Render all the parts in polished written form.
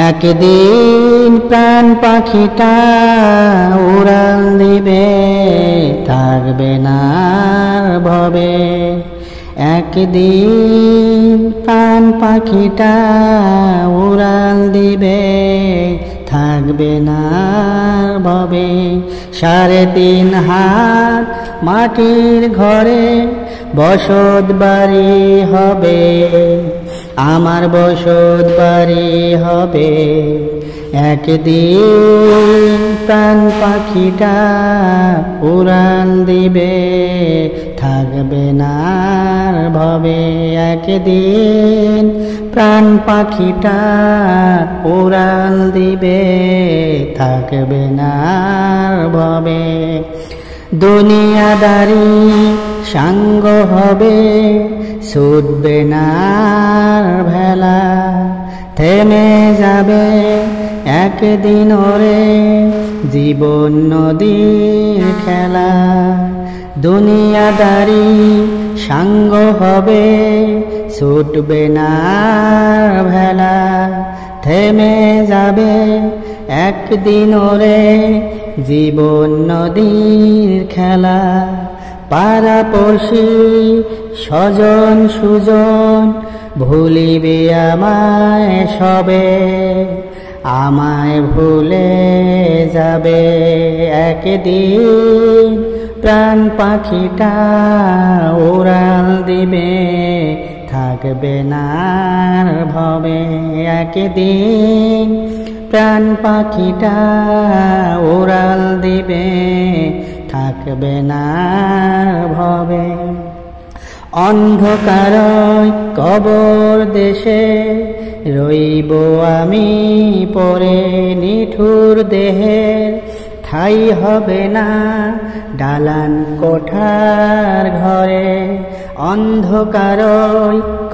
একদিন প্রাণ পাখিটা উড়াল দিবে, থাকবে না আর ভবে। একদিন প্রাণ পাখিটা উড়াল দিবে, থাকবে না আর ভবে। 3.5 হাত মাটির ঘরে বসত বাড়ি হবে, আমার বসত বাড়ি হবে। একদিন প্রাণ পাখিটা উড়াল দিবে, থাকবে না আর ভবে। একদিন প্রাণ পাখিটা উড়াল দিবে, থাকবে না আর ভবে। দুনিয়াদারি সাঙ্গ হবে, ছুটবে না আর ভেলা। থেমে যাবে একদিন ওরে জীবন নদীর খেলা। দুনিয়াদারি সাঙ্গ হবে, ছুটবে না আর ভেলা। থেমে যাবে একদিন ওরে জীবন নদীর খেলা। পাড়াপড়শি স্বজন সুজন ভুলিবে আমায় সবে, আমায় ভুলে যাবে। একদিন প্রাণ পাখিটা উড়াল দিবে, থাকবে না আর ভবে। একদিন প্রাণ পাখিটা উড়াল দিবে, থাকবে না আর ভবে। অন্ধকার কবর দেশে রইব আমি পরে, নিঠুর দেহের ঠাই হবে না দালান কোঠার ঘরে। অন্ধকার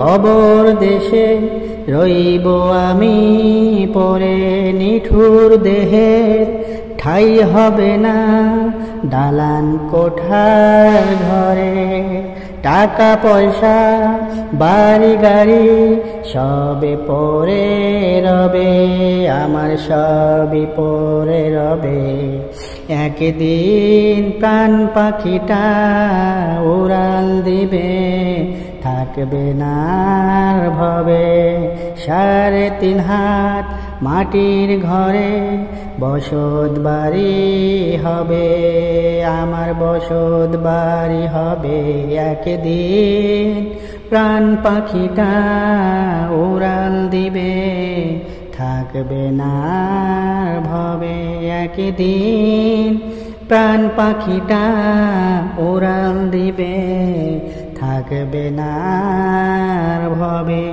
কবর দেশে রইব আমি পরে, নিঠুর দেহের ঠাই হবে না দালান কোঠার ঘরে। টাকা পয়সা বাড়ি গাড়ি সবে পরে রবে, আমার সবই পরে রবে। একদিন প্রাণ পাখিটা উড়াল দিবে, থাকবে না আর ভবে। 3.5 হাত মাটির ঘরে বসত বাড়ি হবে, আমার বসত বাড়ি হবে। একদিন প্রাণ পাখিটা উড়াল দিবে, থাকবে না আর ভবে। একদিন প্রাণ পাখিটা উড়াল দিবে, থাকবে না আর ভবে।